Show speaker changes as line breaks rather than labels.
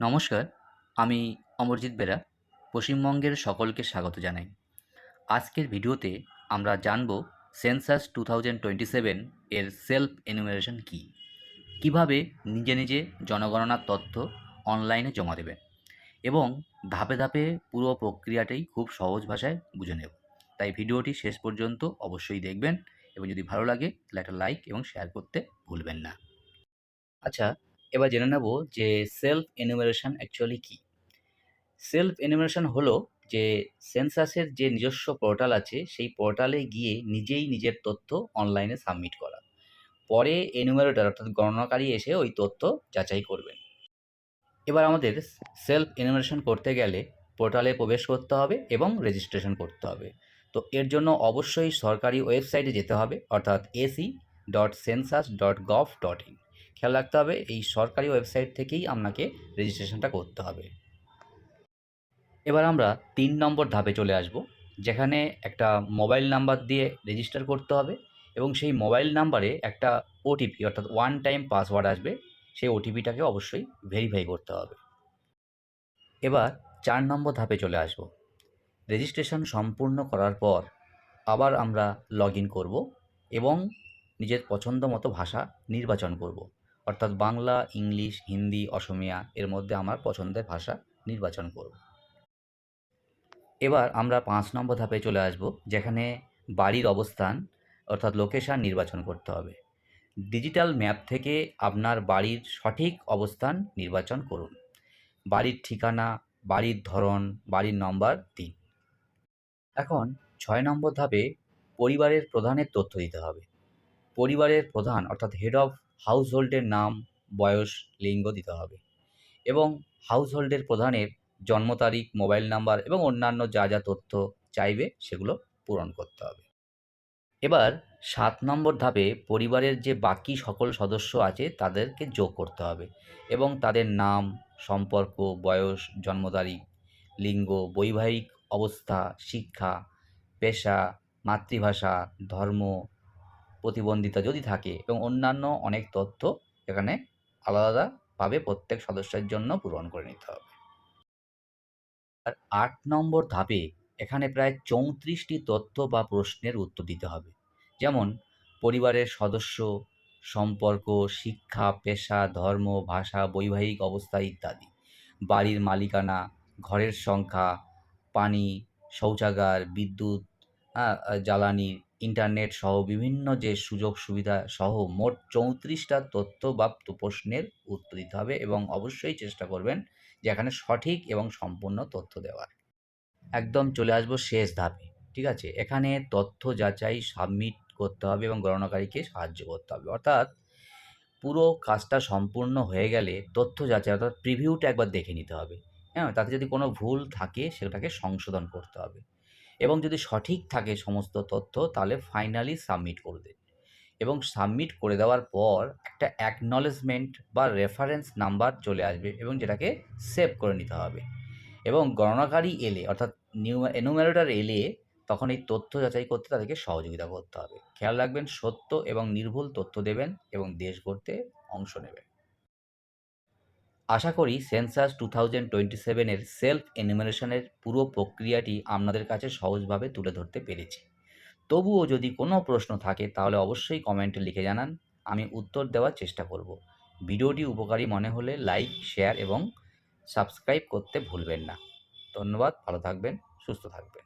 নমস্কার, আমি অমরজিৎ বেরা পশ্চিমবঙ্গের সকলকে স্বাগত জানাই। আজকের ভিডিওতে আমরা জানব সেন্সাস 2027 এর সেলফ এনুমেরেশন কী, কীভাবে নিজে নিজে জনগণনার তথ্য অনলাইনে জমা দেবেন এবং ধাপে ধাপে পুরো প্রক্রিয়াটাই খুব সহজ ভাষায় বুঝে নেব। তাই ভিডিওটি শেষ পর্যন্ত অবশ্যই দেখবেন এবং যদি ভালো লাগে তাহলে একটা লাইক এবং শেয়ার করতে ভুলবেন না। আচ্ছা, এবার জেনে নেব যে সেলফ এনুমেরেশন অ্যাকচুয়ালি কী। সেলফ এনুমারেশন হলো যে সেন্সাসের যে নিজস্ব পোর্টাল আছে সেই পোর্টালে গিয়ে নিজেই নিজের তথ্য অনলাইনে সাবমিট করা। পরে এনুমারেটর অর্থাৎ গণনাকারী এসে ওই তথ্য যাচাই করবেন। এবার আমাদের সেলফ এনুমারেশন করতে গেলে পোর্টালে প্রবেশ করতে হবে এবং রেজিস্ট্রেশন করতে হবে। তো এর জন্য অবশ্যই সরকারি ওয়েবসাইটে যেতে হবে, অর্থাৎ ac.census.gov.in। খেয়াল রাখতে হবে এই সরকারি ওয়েবসাইট থেকেই আপনাকে রেজিস্ট্রেশনটা করতে হবে। এবার আমরা ৩ নম্বর ধাপে চলে আসব, যেখানে একটা মোবাইল নাম্বার দিয়ে রেজিস্টার করতে হবে এবং সেই মোবাইল নাম্বারে একটা ওটিপি অর্থাৎ ওয়ান টাইম পাসওয়ার্ড আসবে। সেই ওটিপিটাকে অবশ্যই ভেরিফাই করতে হবে। এবার ৪ নম্বর ধাপে চলে আসব। রেজিস্ট্রেশন সম্পূর্ণ করার পর আবার আমরা লগ ইন করব এবং নিজের পছন্দ মতো ভাষা নির্বাচন করব, অর্থাৎ বাংলা, ইংলিশ, হিন্দি, অসমীয়া এর মধ্যে আমার পছন্দের ভাষা নির্বাচন করব। এবার আমরা ৫ নম্বর ধাপে চলে আসব, যেখানে বাড়ির অবস্থান অর্থাৎ লোকেশান নির্বাচন করতে হবে। ডিজিটাল ম্যাপ থেকে আপনার বাড়ির সঠিক অবস্থান নির্বাচন করুন। বাড়ির ঠিকানা, বাড়ির ধরন, বাড়ির নম্বর দিন। এখন ৬ নম্বর ধাপে পরিবারের প্রধানের তথ্য দিতে হবে। পরিবারের প্রধান অর্থাৎ হেড অফ হাউসহোল্ডের নাম, বয়স, লিঙ্গ দিতে হবে এবং হাউসহোল্ডের প্রধানের জন্ম তারিখ, মোবাইল নাম্বার এবং অন্যান্য যা যা তথ্য চাইবে সেগুলো পূরণ করতে হবে। এবার ৭ নম্বর ধাপে পরিবারের যে বাকি সকল সদস্য আছে তাদেরকে যোগ করতে হবে এবং তাদের নাম, সম্পর্ক, বয়স, জন্ম তারিখ, লিঙ্গ, বৈবাহিক অবস্থা, শিক্ষা, পেশা, মাতৃভাষা, ধর্ম, প্রতিবন্ধিতা যদি থাকে এবং অন্যান্য অনেক তথ্য এখানে আলাদাভাবে প্রত্যেক সদস্যের জন্য পূরণ করে নিতে হবে। আর ৮ নম্বর ধাপে এখানে প্রায় ৩৪টি তথ্য বা প্রশ্নের উত্তর দিতে হবে। যেমন পরিবারের সদস্য, সম্পর্ক, শিক্ষা, পেশা, ধর্ম, ভাষা, বৈবাহিক অবস্থা ইত্যাদি। বাড়ির মালিকানা, ঘরের সংখ্যা, পানি, শৌচাগার, বিদ্যুৎ, জ্বালানি, ইন্টারনেট সহ বিভিন্ন যে সুযোগ সুবিধা সহ মোট ৩৪টা তথ্য বা প্রশ্নের উত্তর দিতে হবে এবং অবশ্যই চেষ্টা করবেন যে এখানে সঠিক এবং সম্পূর্ণ তথ্য দেওয়ার। একদম চলে আসবো শেষ ধাপে, ঠিক আছে? এখানে তথ্য যাচাই সাবমিট করতে হবে এবং গণনাকারীকে সাহায্য করতে হবে। অর্থাৎ পুরো কাজটা সম্পূর্ণ হয়ে গেলে তথ্য যাচাই অর্থাৎ প্রিভিউটা একবার দেখে নিতে হবে। হ্যাঁ? তাতে যদি কোনো ভুল থাকে সেটাকে সংশোধন করতে হবে এবং যদি সঠিক থাকে সমস্ত তথ্য তাহলে ফাইনালি সাবমিট করে দিন এবং সাবমিট করে দেওয়ার পর একটা অ্যাকনলেজমেন্ট বা রেফারেন্স নাম্বার চলে আসবে এবং যেটাকে সেভ করে নিতে হবে এবং গণনাকারী এলে অর্থাৎ এনুমেরেটর এলে তখন এই তথ্য যাচাই করতে তাদেরকে সহযোগিতা করতে হবে। খেয়াল রাখবেন সত্য এবং নির্ভুল তথ্য দেবেন এবং দেশ গড়তে অংশ নেবেন। আশা করি সেন্সাস 2027 এর সেলফ এনুমেরেশনের পুরো প্রক্রিয়াটি আপনাদের কাছে সহজভাবে তুলে ধরতে পেরেছি। তবুও যদি কোনো প্রশ্ন থাকে তাহলে অবশ্যই কমেন্টে লিখে জানান, আমি উত্তর দেওয়ার চেষ্টা করব। ভিডিওটি উপকারী মনে হলে লাইক, শেয়ার এবং সাবস্ক্রাইব করতে ভুলবেন না। ধন্যবাদ, ভালো থাকবেন, সুস্থ থাকবেন।